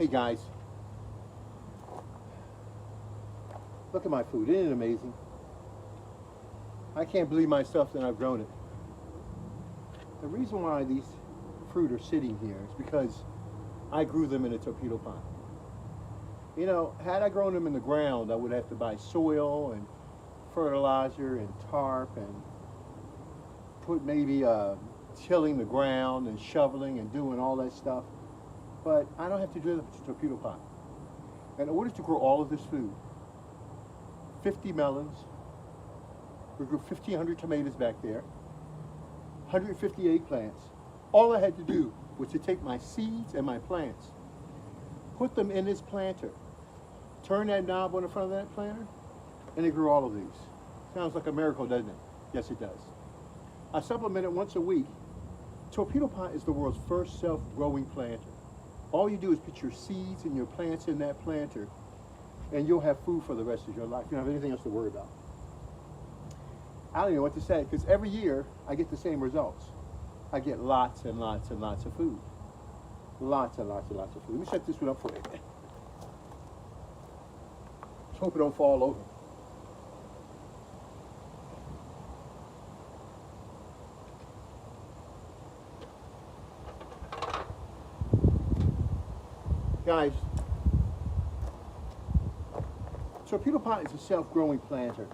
Hey guys, look at my food. Isn't it amazing? I can't believe myself that I've grown it. The reason why these fruit are sitting here is because I grew them in a torpedo pot. You know, had I grown them in the ground, I would have to buy soil and fertilizer and tarp and put maybe tilling the ground and shoveling and doing all that stuff. But I don't have to do that with a torpedo pot. In order to grow all of this food, 50 melons, we grew 1,500 tomatoes back there, 150 eggplants. All I had to do was to take my seeds and my plants, put them in this planter, turn that knob on the front of that planter, and it grew all of these. Sounds like a miracle, doesn't it? Yes, it does. I supplement it once a week. Torpedo pot is the world's first self-growing planter. All you do is put your seeds and your plants in that planter, and you'll have food for the rest of your life. You don't have anything else to worry about. I don't even know what to say, because every year I get the same results. I get lots and lots and lots of food. Lots and lots and lots of food. Let me set this one up for you. Just hope it don't fall over. Guys, torpedo pot is a self-growing planter,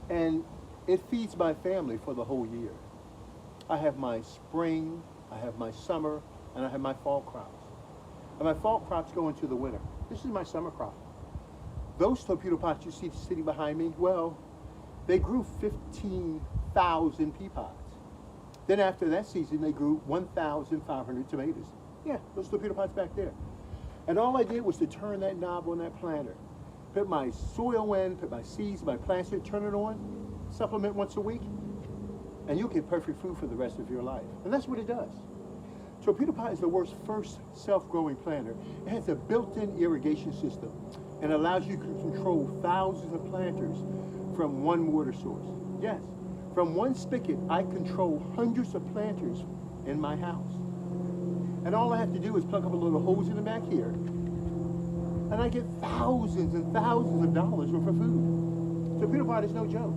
and it feeds my family for the whole year. I have my spring, I have my summer, and I have my fall crops. And my fall crops go into the winter. This is my summer crop. Those torpedo pots you see sitting behind me, well, they grew 15,000 pea pods. Then after that season, they grew 1,500 tomatoes. Yeah, those torpedo pots back there. And all I did was to turn that knob on that planter, put my soil in, put my seeds, my plants in, turn it on, supplement once a week, and you'll get perfect food for the rest of your life. And that's what it does. Torpedo pot is the world's first self-growing planter. It has a built-in irrigation system and allows you to control thousands of planters from one water source. Yes, from one spigot, I control hundreds of planters in my house. And all I have to do is plug up a little hose in the back here, and I get thousands and thousands of dollars worth of food. Torpedo pot is no joke.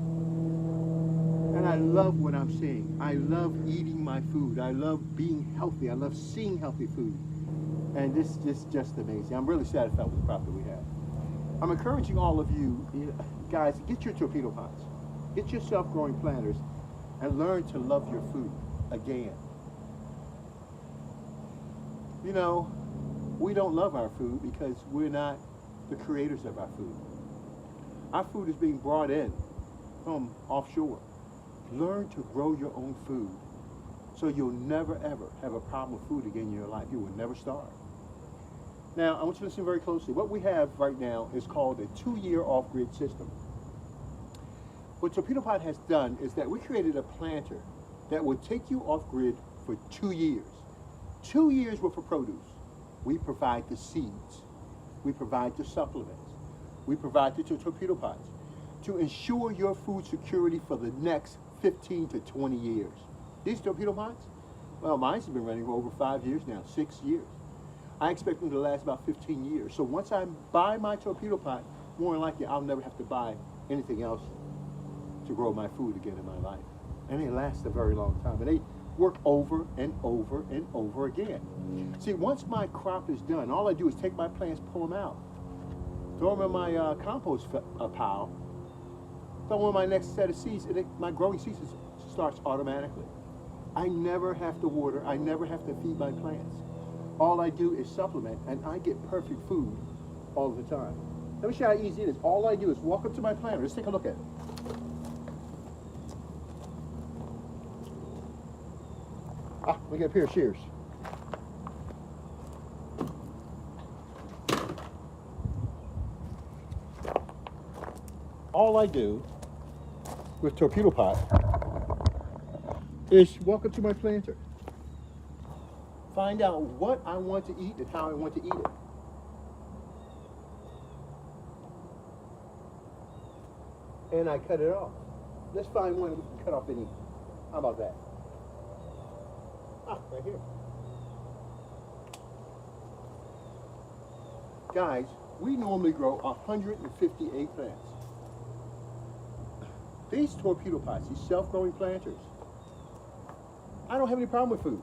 And I love what I'm seeing. I love eating my food. I love being healthy. I love seeing healthy food. And this is just amazing. I'm really satisfied with the crop that we have. I'm encouraging all of you, guys, get your torpedo pots. Get your self-growing planters and learn to love your food again. You know, we don't love our food because we're not the creators of our food. Our food is being brought in from offshore. Learn to grow your own food so you'll never ever have a problem with food again in your life. You will never starve. Now, I want you to listen very closely. What we have right now is called a 2-year off-grid system. What Torpedo Pot has done is that we created a planter that will take you off-grid for 2 years. 2 years worth of produce. We provide the seeds. We provide the supplements. We provide the torpedo pots to ensure your food security for the next 15 to 20 years. These torpedo pots, well, mine's been running for over 5 years now, 6 years. I expect them to last about 15 years. So once I buy my torpedo pot, more than likely I'll never have to buy anything else to grow my food again in my life. And they last a very long time. And they work over and over and over again. See, once my crop is done, all I do is take my plants, pull them out, throw them in my compost pile, throw in my next set of seeds, and my growing season starts automatically. I never have to water, I never have to feed my plants. All I do is supplement, and I get perfect food all the time. Let me show you how easy it is. All I do is walk up to my planter. Let's take a look at it. We get a pair of shears. All I do with Torpedo Pot is walk up to my planter, find out what I want to eat and how I want to eat it. And I cut it off. Let's find one we can cut off and eat. How about that? Right here. Guys, we normally grow 158 plants. These torpedo pots, these self-growing planters, I don't have any problem with food.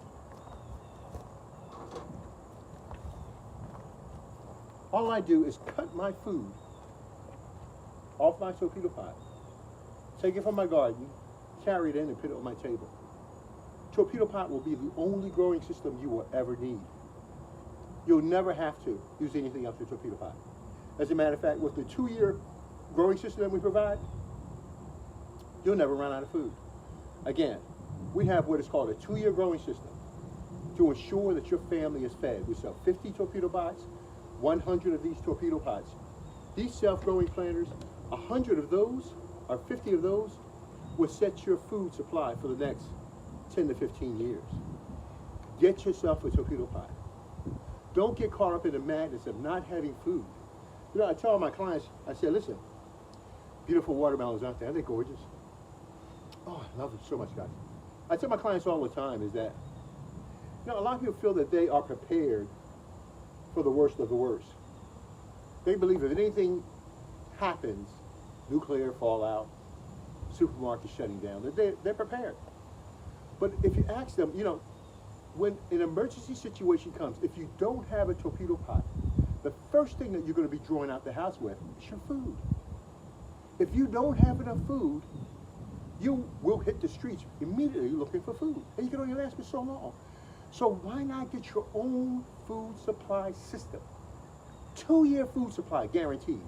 All I do is cut my food off my torpedo pot, take it from my garden, carry it in, and put it on my table. Torpedo pot will be the only growing system you will ever need. You'll never have to use anything else with torpedo pot. As a matter of fact, with the 2-year growing system that we provide, you'll never run out of food. Again, we have what is called a 2-year growing system to ensure that your family is fed. We sell 50 torpedo pots, 100 of these torpedo pots. These self-growing planters, 100 of those, or 50 of those, will set your food supply for the next 10 to 15 years. Get yourself a torpedo pot. Don't get caught up in the madness of not having food. You know, I tell my clients, I say, listen, beautiful watermelons out there, they're gorgeous. Oh, I love them so much, guys. I tell my clients all the time is that, you know, a lot of people feel that they are prepared for the worst of the worst. They believe if anything happens, nuclear fallout, supermarkets shutting down, that they're prepared. But if you ask them, you know, when an emergency situation comes, if you don't have a torpedo pot, the first thing that you're going to be drawing out the house with is your food. If you don't have enough food, you will hit the streets immediately looking for food. And you can only last for so long. So why not get your own food supply system? 2-year food supply guaranteed.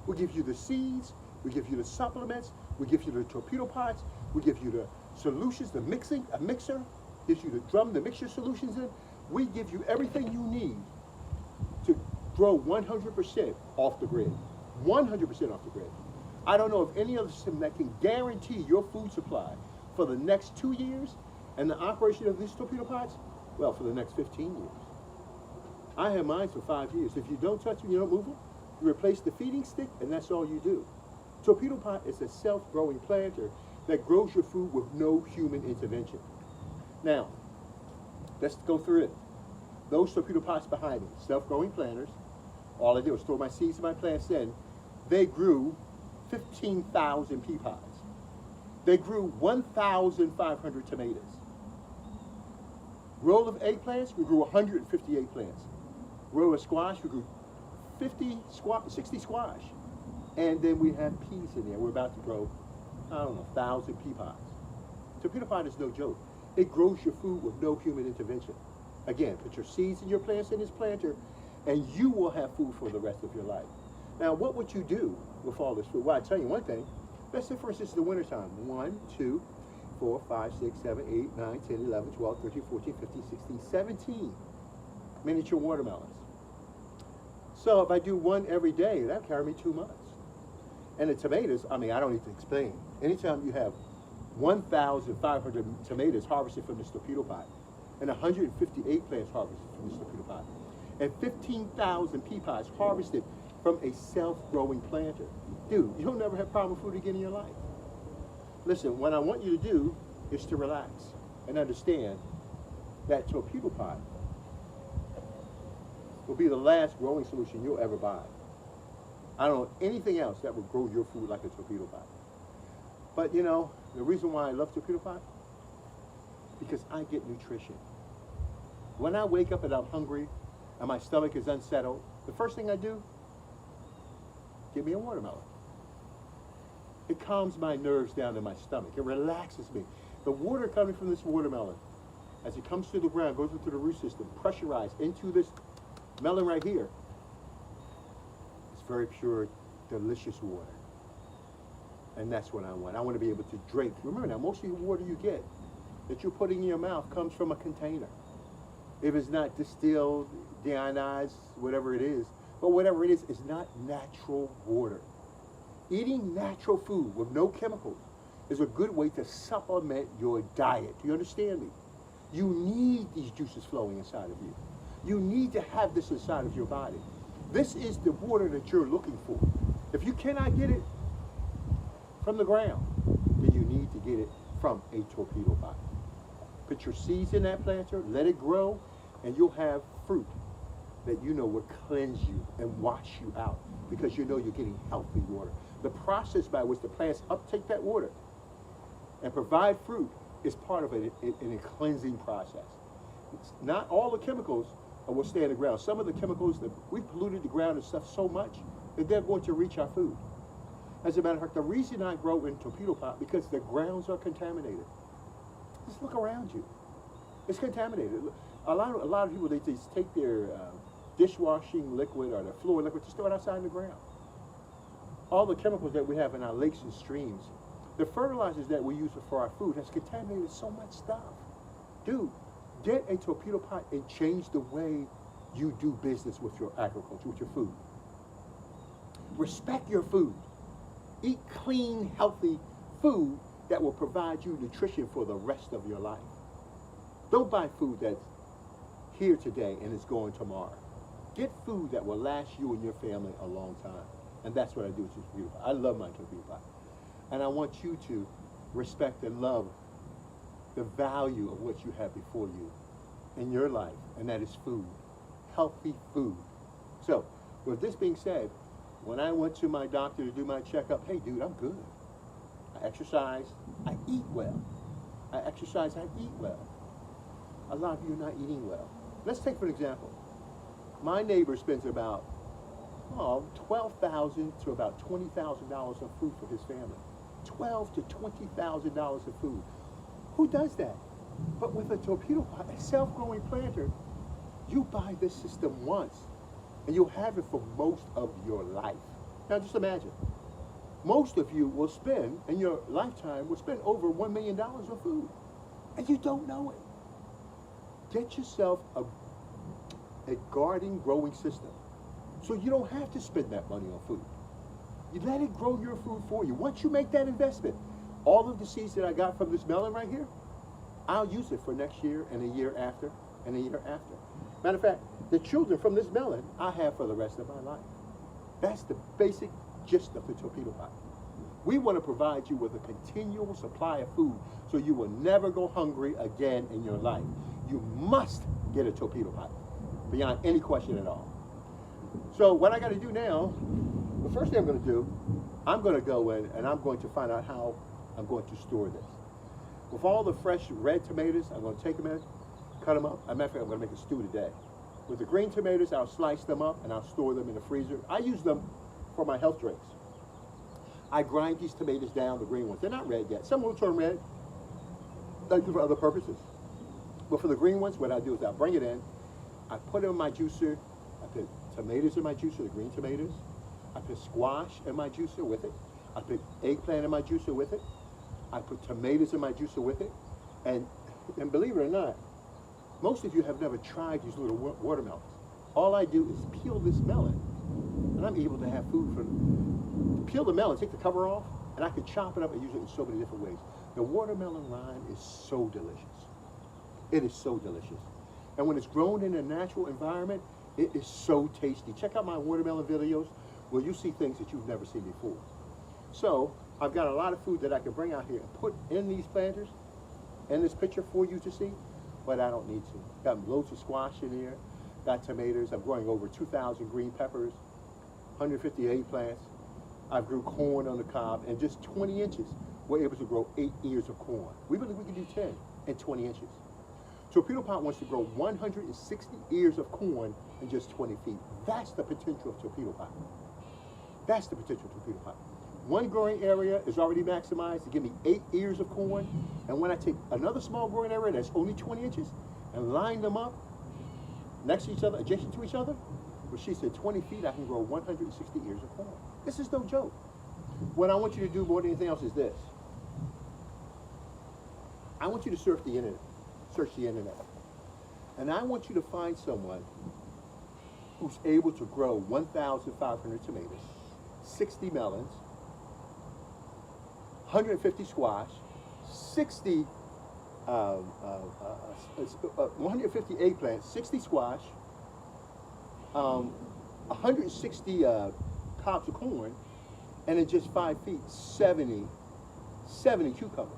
We'll give you the seeds, we give you the supplements, we give you the torpedo pots, we give you the solutions, the mixing, a mixer, gives you the drum, the mixture solutions in. We give you everything you need to grow 100% off the grid. 100% off the grid. I don't know of any other system that can guarantee your food supply for the next 2 years and the operation of these torpedo pots, well, for the next 15 years. I have mine for 5 years. If you don't touch them, you don't move them, you replace the feeding stick, and that's all you do. Torpedo pot is a self-growing planter that grows your food with no human intervention. Now, let's go through it. Those torpedo pots behind me, self-growing planters, all I did was throw my seeds and my plants in. They grew 15,000 pea pods. They grew 1,500 tomatoes. Roll of eggplants, we grew 158 plants. Row of squash, we grew 60 squash. And then we have peas in there. We're about to grow, I don't know, 1,000 pea pods. Torpedo pot is no joke. It grows your food with no human intervention. Again, put your seeds and your plants in this planter, and you will have food for the rest of your life. Now, what would you do with all this food? Well, I tell you one thing. Let's say, for instance, the wintertime. 1, 2, 4, 5, 6, 7, 8, 9, 10, 11, 12, 13, 14, 15, 16, 17 miniature watermelons. So if I do one every day, that'll carry me 2 months. And the tomatoes, I mean, I don't need to explain. Anytime you have 1,500 tomatoes harvested from this torpedo pot, and 158 plants harvested from this torpedo pot, and 15,000 pea pods harvested from a self-growing planter. Dude, you'll never have problem with food again in your life. Listen, what I want you to do is to relax and understand that torpedo pot will be the last growing solution you'll ever buy. I don't know anything else that will grow your food like a torpedo pot. But you know, the reason why I love torpedo pot, because I get nutrition. When I wake up and I'm hungry and my stomach is unsettled, the first thing I do, give me a watermelon. It calms my nerves down in my stomach. It relaxes me. The water coming from this watermelon, as it comes through the ground, goes into the root system, pressurized into this melon right here. It's very pure, delicious water. And that's what I want. I want to be able to drink. Remember now, most of the water you get that you're putting in your mouth comes from a container. If it's not distilled, deionized, whatever it is, but whatever it is not natural water. Eating natural food with no chemicals is a good way to supplement your diet. Do you understand me? You need these juices flowing inside of you. You need to have this inside of your body. This is the water that you're looking for. If you cannot get it from the ground, then you need to get it from a torpedo pot. Put your seeds in that planter, let it grow, and you'll have fruit that you know will cleanse you and wash you out because you know you're getting healthy water. The process by which the plants uptake that water and provide fruit is part of a cleansing process. It's not all the chemicals will stay in the ground. Some of the chemicals that we've polluted the ground and stuff so much that they're going to reach our food. As a matter of fact, the reason I grow in Torpedopot because the grounds are contaminated. Just look around you. It's contaminated. A lot of people, they just take their dishwashing liquid or their floor liquid, just throw it outside in the ground. All the chemicals that we have in our lakes and streams, the fertilizers that we use for our food has contaminated so much stuff. Dude, get a Torpedopot and change the way you do business with your agriculture, with your food. Respect your food. Eat clean, healthy food that will provide you nutrition for the rest of your life. Don't buy food that's here today and is going tomorrow. Get food that will last you and your family a long time. And that's what I do with Torpedopot. I love my Torpedopot. And I want you to respect and love the value of what you have before you in your life, and that is food, healthy food. So, with this being said, when I went to my doctor to do my checkup, hey dude, I'm good. I exercise, I eat well. I exercise, I eat well. A lot of you are not eating well. Let's take for an example. My neighbor spends about $12,000 to about $20,000 on food for his family. $12,000 to $20,000 of food. Who does that? But with a Torpedopot, a self-growing planter, you buy this system once, and you'll have it for most of your life. Now just imagine, most of you will spend, in your lifetime, will spend over $1 million on food, and you don't know it. Get yourself a garden growing system, so you don't have to spend that money on food. You let it grow your food for you. Once you make that investment, all of the seeds that I got from this melon right here, I'll use it for next year and a year after and a year after. Matter of fact, the children from this melon I have for the rest of my life. That's the basic gist of the Torpedopot. We want to provide you with a continual supply of food so you will never go hungry again in your life. You must get a Torpedopot, beyond any question at all. So what I got to do now, the first thing I'm going to do, I'm going to go in and I'm going to find out how I'm going to store this. With all the fresh red tomatoes, I'm going to take them in, cut them up. As a matter of fact, I'm going to make a stew today. With the green tomatoes, I'll slice them up and I'll store them in the freezer. I use them for my health drinks. I grind these tomatoes down, the green ones. They're not red yet. Some will turn red. I do for other purposes. But for the green ones, what I do is I'll bring it in. I put them in my juicer. I put tomatoes in my juicer, the green tomatoes. I put squash in my juicer with it. I put eggplant in my juicer with it. I put tomatoes in my juicer with it. And believe it or not, most of you have never tried these little watermelons. All I do is peel this melon, and I'm able to have food for peel the melon, take the cover off, and I can chop it up and use it in so many different ways. The watermelon rind is so delicious. It is so delicious. And when it's grown in a natural environment, it is so tasty. Check out my watermelon videos where you see things that you've never seen before. So I've got a lot of food that I can bring out here and put in these planters, in this picture for you to see, but I don't need to. Got loads of squash in here, got tomatoes. I'm growing over 2,000 green peppers, 150 eggplants. I've grew corn on the cob, and just 20 inches, we're able to grow 8 ears of corn. We believe we can do 10 in 20 inches. Torpedopot wants to grow 160 ears of corn in just 20 feet. That's the potential of Torpedopot. That's the potential of Torpedopot. One growing area is already maximized to give me 8 ears of corn, and when I take another small growing area that's only 20 inches and line them up next to each other, adjacent to each other, well, she said 20 feet I can grow 160 ears of corn. This is no joke. What I want you to do more than anything else is this. I want you to search the internet. And I want you to find someone who's able to grow 1,500 tomatoes, 60 melons, 150 squash, 150 eggplants, 60 squash, 160 cobs of corn, and in just 5 feet, 70 cucumbers.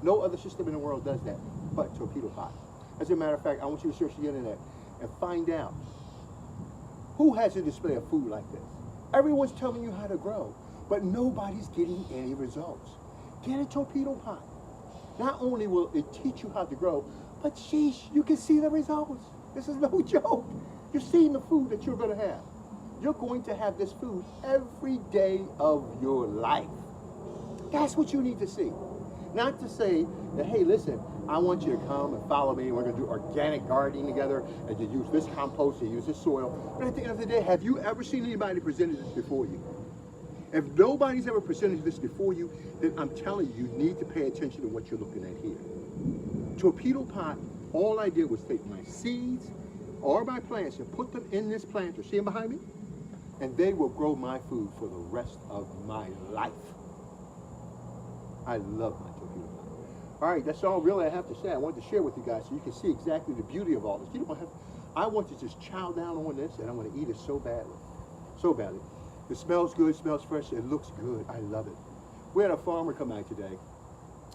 No other system in the world does that, but Torpedopot. As a matter of fact, I want you to search the internet and find out Who has a display of food like this? Everyone's telling you how to grow, but nobody's getting any results. Get a torpedo pot. Not only will it teach you how to grow, but sheesh, you can see the results. This is no joke. You're seeing the food that you're going to have. You're going to have this food every day of your life. That's what you need to see. Not to say that, hey, listen, I want you to come and follow me. We're going to do organic gardening together and to use this compost and use this soil. But at the end of the day, have you ever seen anybody presented this before you? If nobody's ever presented this before you, then I'm telling you, you need to pay attention to what you're looking at here. Torpedo pot, all I did was take my seeds or my plants and put them in this planter. See them behind me? And they will grow my food for the rest of my life. I love my torpedo pot. All right, that's all really I have to say. I wanted to share with you guys so you can see exactly the beauty of all this. You don't have, I want to just chow down on this, and I want to eat it so badly. So badly. It smells good, smells fresh, it looks good. I love it. We had a farmer come out today,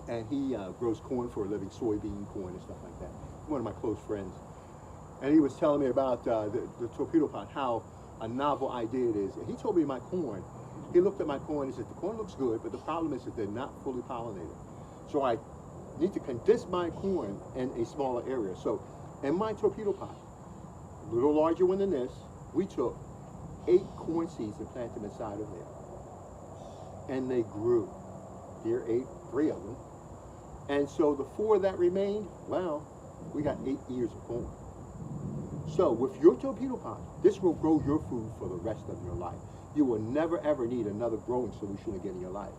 and he grows corn for a living, soybean, corn, and stuff like that. One of my close friends. And he was telling me about the torpedo pot, how a novel idea it is. And he told me my corn, he looked at my corn and he said, the corn looks good, but the problem is that they're not fully pollinated. So I need to condense my corn in a smaller area. So in my torpedo pot, a little larger one than this, we took 8 corn seeds and planted them inside of there. And they grew. Here, 3 of them. And so the 4 that remained, well, we got 8 ears of corn. So with your torpedo pot, this will grow your food for the rest of your life. You will never ever need another growing solution again in your life.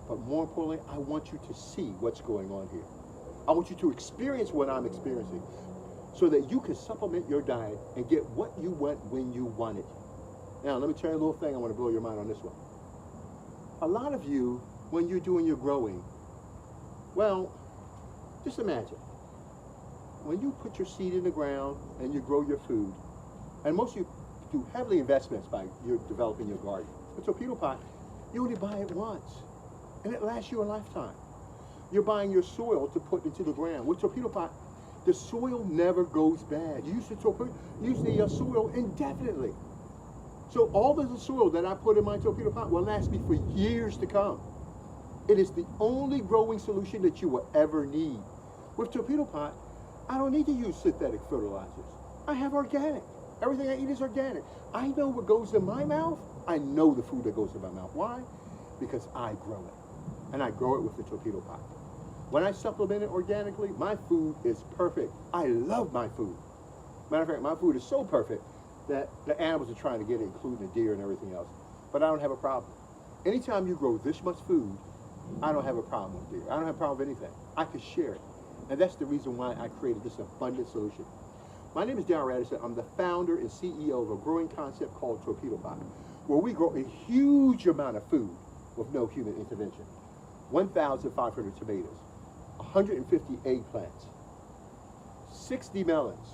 But more importantly, I want you to see what's going on here. I want you to experience what I'm experiencing so that you can supplement your diet and get what you want when you want it. Now, let me tell you a little thing. I want to blow your mind on this one. A lot of you, when you're doing your growing, well, just imagine. When you put your seed in the ground and you grow your food, and most of you do heavily investments by you're developing your garden. With torpedo pot, you only buy it once, and it lasts you a lifetime. You're buying your soil to put into the ground. With torpedo pot, the soil never goes bad. You use the soil indefinitely. So all of the soil that I put in my torpedo pot will last me for years to come. It is the only growing solution that you will ever need. With torpedo pot, I don't need to use synthetic fertilizers. I have organic. Everything I eat is organic. I know what goes in my mouth. I know the food that goes in my mouth. Why? Because I grow it. And I grow it with the torpedo pot. When I supplement it organically, my food is perfect. I love my food. Matter of fact, my food is so perfect that the animals are trying to get it, including the deer and everything else. But I don't have a problem. Anytime you grow this much food, I don't have a problem with deer. I don't have a problem with anything. I can share it. And that's the reason why I created this abundant solution. My name is Darren Radisson. I'm the founder and CEO of a growing concept called Torpedopot, where we grow a huge amount of food with no human intervention. 1,500 tomatoes, 150 eggplants, 60 melons,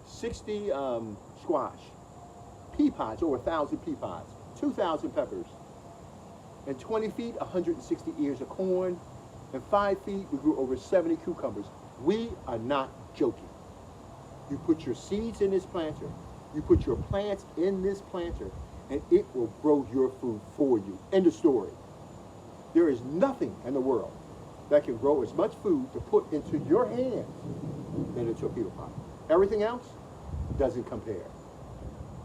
60 squash, pea pods, over 1,000 pea pods, 2,000 peppers, and 20 feet, 160 ears of corn, and 5 feet, we grew over 70 cucumbers. We are not joking. You put your seeds in this planter, you put your plants in this planter, and it will grow your food for you. End of story. There is nothing in the world that can grow as much food to put into your hands than a torpedo pot. Everything else doesn't compare.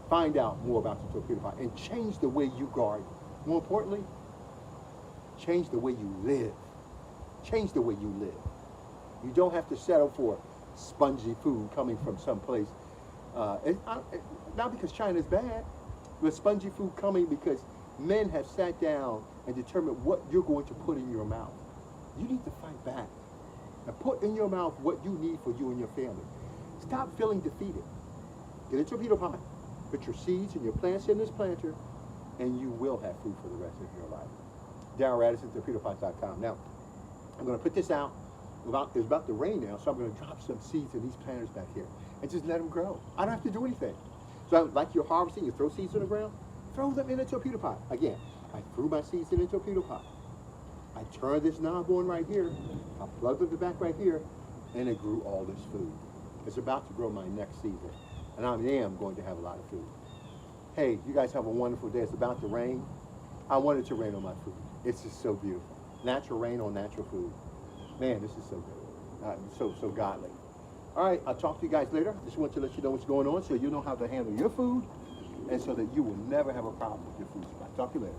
Find out more about the torpedo pot and change the way you garden. More importantly, change the way you live. Change the way you live. You don't have to settle for spongy food coming from someplace. Not because China is bad, but spongy food coming because men have sat down and determined what you're going to put in your mouth. You need to fight back and put in your mouth what you need for you and your family. Stop feeling defeated. Get a torpedo pot. Put your seeds and your plants in this planter, and you will have food for the rest of your life. Darren Radisson, torpedopot.com. Now, I'm going to put this out. It's about to rain now, so I'm going to drop some seeds in these planters back here and just let them grow. I don't have to do anything. So like you're harvesting, you throw seeds on the ground, throw them in a torpedo pot. Again, I threw my seeds in a torpedo pot. I turned this knob on right here, I plugged it back right here, and it grew all this food. is about to grow my next season, and I am going to have a lot of food. Hey, you guys have a wonderful day. It's about to rain. I want it to rain on my food. It's just so beautiful. Natural rain on natural food. Man, this is so good. So godly. All right, I'll talk to you guys later. Just want to let you know what's going on so you know how to handle your food and so that you will never have a problem with your food supply. Talk to you later.